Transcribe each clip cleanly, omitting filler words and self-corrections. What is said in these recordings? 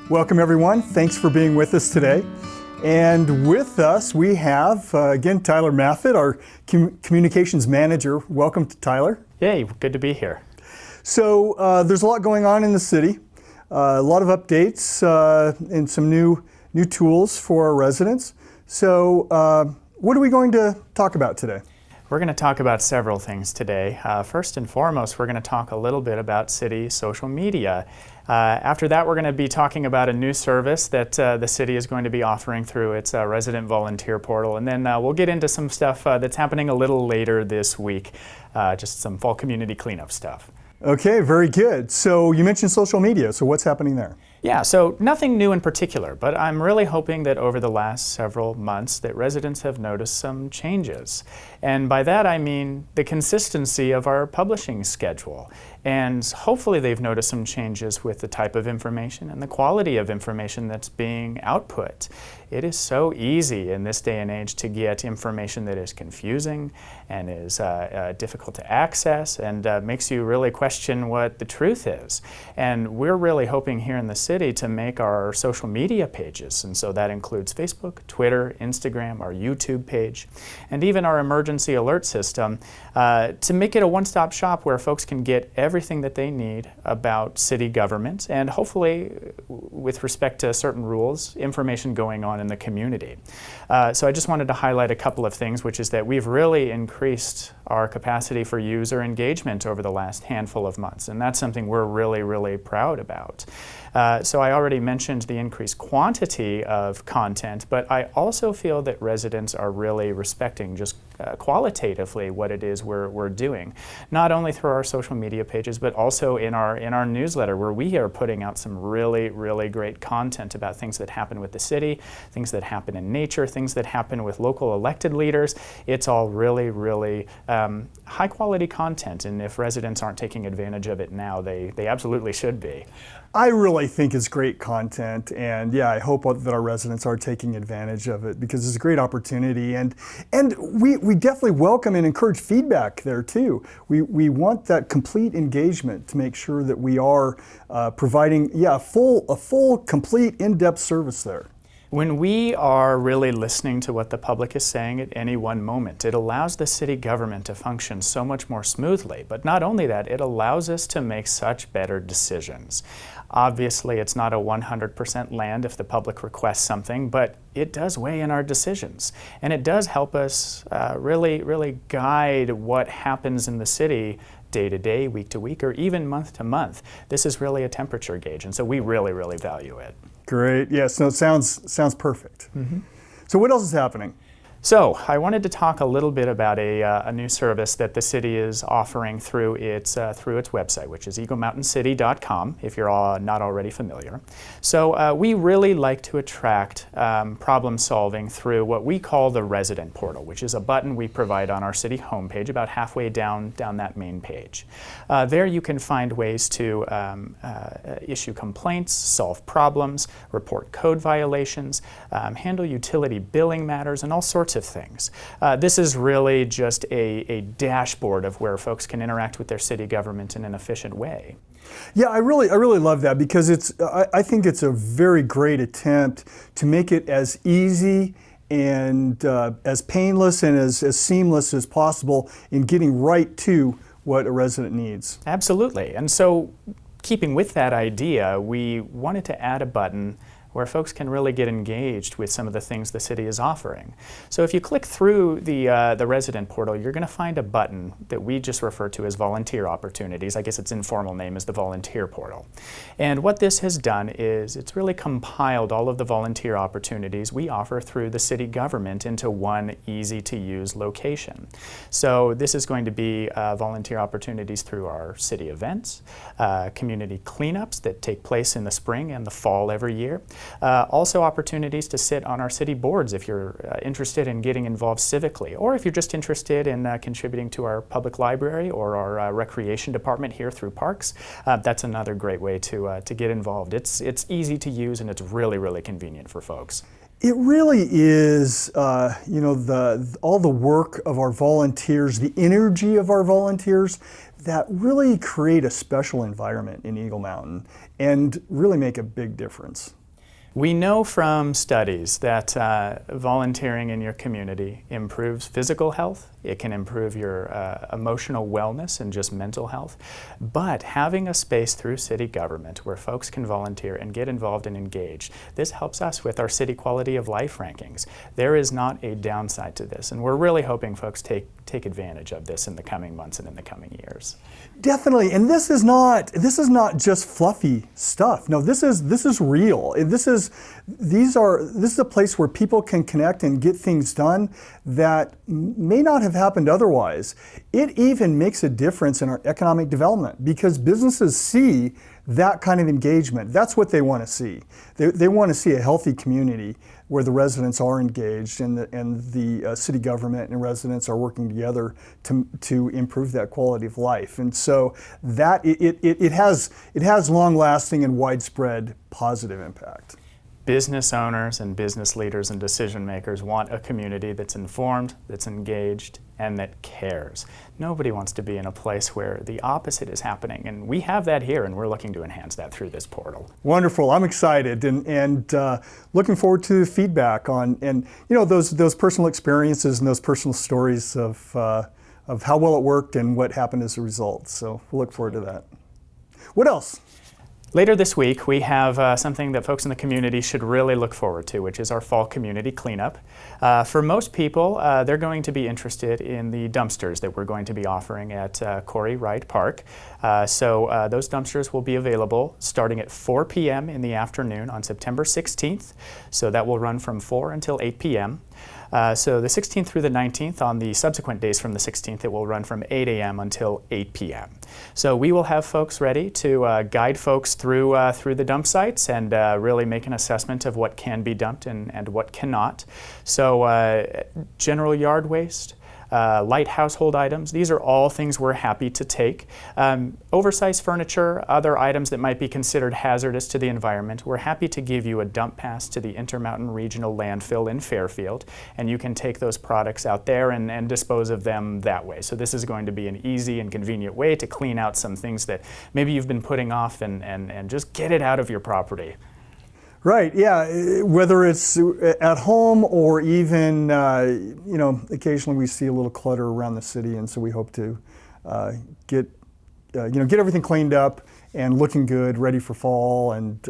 Welcome everyone. Thanks for being with us today. And with us we have, again, Tyler Maffett, our communications manager. Welcome to Tyler. Yay, good to be here. So there's a lot going on in the city, a lot of updates and some new tools for our residents. So what are we going to talk about today? We're going to talk about several things today. First and foremost, we're going to talk a little bit about city social media. After that, we're going to be talking about a new service that the city is going to be offering through its resident volunteer portal. And then we'll get into some stuff that's happening a little later this week, just some fall community cleanup stuff. Okay, very good. So you mentioned social media, so what's happening there? Yeah, so nothing new in particular, but I'm really hoping that over the last several months that residents have noticed some changes. And by that I mean the consistency of our publishing schedule. And hopefully they've noticed some changes with the type of information and the quality of information that's being output. It is so easy in this day and age to get information that is confusing and is difficult to access and makes you really question what the truth is. And we're really hoping here in the city to make our social media pages, and so that includes Facebook, Twitter, Instagram, our YouTube page, and even our emergency alert system, to make it a one-stop shop where folks can get everything that they need about city government and hopefully, with respect to certain rules, information going on in the community. So I just wanted to highlight a couple of things, which is that we've really increased our capacity for user engagement over the last handful of months, and that's something we're really, really proud about. So I already mentioned the increased quantity of content, but I also feel that residents are really respecting just qualitatively what it is we're doing, not only through our social media pages, but also in our newsletter, where we are putting out some really, really great content about things that happen with the city, things that happen in nature, things that happen with local elected leaders. It's all really, really high quality content, and if residents aren't taking advantage of it now, they absolutely should be. I really think it's great content, and yeah, I hope that our residents are taking advantage of it because it's a great opportunity, and we definitely welcome and encourage feedback there too. We want that complete engagement to make sure that we are providing a full, complete, in-depth service there. When we are really listening to what the public is saying at any one moment, it allows the city government to function so much more smoothly. But not only that, it allows us to make such better decisions. Obviously, it's not a 100% land if the public requests something, but it does weigh in our decisions. And it does help us really, really guide what happens in the city day to day, week to week, or even month to month. This is really a temperature gauge, and so we really, really value it. Great. Yes, no, it sounds perfect. Mm-hmm. So what else is happening? So I wanted to talk a little bit about a new service that the city is offering through its website, which is eaglemountaincity.com, if you're not already familiar. So we really like to attract problem solving through what we call the resident portal, which is a button we provide on our city homepage about halfway down that main page. There you can find ways to issue complaints, solve problems, report code violations, handle utility billing matters, and all sorts of things. This is really just a dashboard of where folks can interact with their city government in an efficient way. Yeah, I really love that because I think it's a very great attempt to make it as easy and as painless and as seamless as possible in getting right to what a resident needs. Absolutely. And so, keeping with that idea, we wanted to add a button where folks can really get engaged with some of the things the city is offering. So if you click through the resident portal, you're going to find a button that we just refer to as volunteer opportunities. I guess its informal name is the volunteer portal. And what this has done is it's really compiled all of the volunteer opportunities we offer through the city government into one easy to use location. So this is going to be volunteer opportunities through our city events, community cleanups that take place in the spring and the fall every year. Also opportunities to sit on our city boards if you're interested in getting involved civically, or if you're just interested in contributing to our public library or our recreation department here through parks. That's another great way to get involved. It's easy to use and it's really, really convenient for folks. It really is, all the work of our volunteers, the energy of our volunteers that really create a special environment in Eagle Mountain and really make a big difference. We know from studies that volunteering in your community improves physical health. It can improve your emotional wellness and just mental health. But having a space through city government where folks can volunteer and get involved and engaged, this helps us with our city quality of life rankings. There is not a downside to this, and we're really hoping folks take advantage of this in the coming months and in the coming years. Definitely, and this is not just fluffy stuff. No, this is real. This is a place where people can connect and get things done that may not have happened otherwise. It even makes a difference in our economic development because businesses see that kind of engagement. That's what they want to see. They want to see a healthy community where the residents are engaged and the city government and residents are working together to improve that quality of life. And so that it has long-lasting and widespread positive impact. Business owners and business leaders and decision makers want a community that's informed, that's engaged, and that cares. Nobody wants to be in a place where the opposite is happening, and we have that here, and we're looking to enhance that through this portal. Wonderful. I'm excited and looking forward to feedback on those personal experiences and those personal stories of how well it worked and what happened as a result. So we'll look forward to that. What else? Later this week, we have something that folks in the community should really look forward to, which is our fall community cleanup. For most people, they're going to be interested in the dumpsters that we're going to be offering at Corey Wright Park. So those dumpsters will be available starting at 4 p.m. in the afternoon on September 16th. So that will run from 4 until 8 p.m. So the 16th through the 19th, on the subsequent days from the 16th, it will run from 8 a.m. until 8 p.m. So we will have folks ready to guide folks through the dump sites and really make an assessment of what can be dumped and what cannot. So general yard waste, light household items. These are all things we're happy to take. Oversized furniture, other items that might be considered hazardous to the environment, we're happy to give you a dump pass to the Intermountain Regional Landfill in Fairfield, and you can take those products out there and dispose of them that way. So this is going to be an easy and convenient way to clean out some things that maybe you've been putting off and just get it out of your property. Right, yeah, whether it's at home or even, occasionally we see a little clutter around the city, and so we hope to get everything cleaned up and looking good, ready for fall, and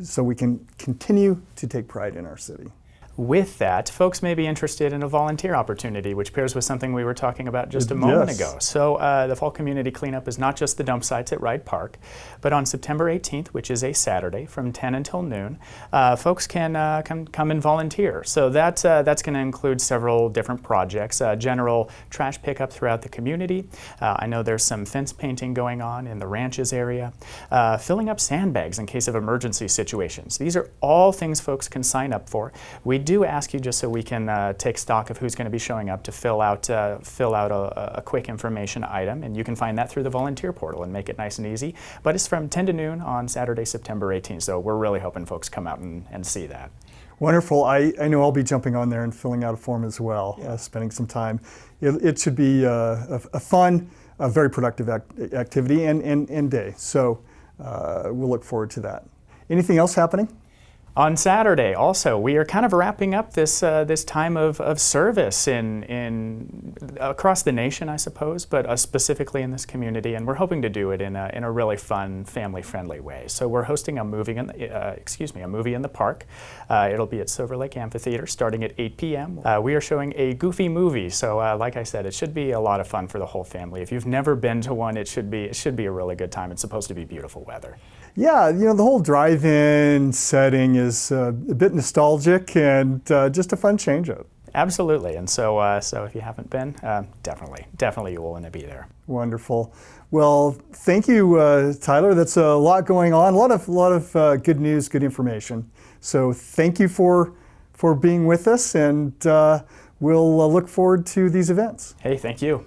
so we can continue to take pride in our city. With that, folks may be interested in a volunteer opportunity, which pairs with something we were talking about just a moment ago. So the Fall Community Cleanup is not just the dump sites at Wright Park, but on September 18th, which is a Saturday from 10 until noon, folks can come and volunteer. So that's going to include several different projects, general trash pickup throughout the community. I know there's some fence painting going on in the ranches area, filling up sandbags in case of emergency situations. These are all things folks can sign up for. We do ask you, just so we can take stock of who's going to be showing up, to fill out a quick information item, and you can find that through the volunteer portal and make it nice and easy. But it's from 10 to noon on Saturday, September 18th, so we're really hoping folks come out and see that. Wonderful. I know I'll be jumping on there and filling out a form as well, spending some time. It should be a fun, very productive activity and day, so we'll look forward to that. Anything else happening? On Saturday, also, we are kind of wrapping up this time of service in across the nation, I suppose, but specifically in this community, and we're hoping to do it in a really fun, family-friendly way. So we're hosting a movie in the park. It'll be at Silver Lake Amphitheater starting at 8 p.m. We are showing a goofy movie, so like I said, it should be a lot of fun for the whole family. If you've never been to one, it should be a really good time. It's supposed to be beautiful weather. Yeah, the whole drive-in setting is a bit nostalgic and just a fun change-up. Absolutely, and so if you haven't been, definitely you will want to be there. Wonderful. Well, thank you, Tyler. That's a lot going on. A lot of good news, good information. So thank you for being with us, and we'll look forward to these events. Hey, thank you.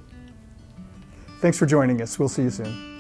Thanks for joining us. We'll see you soon.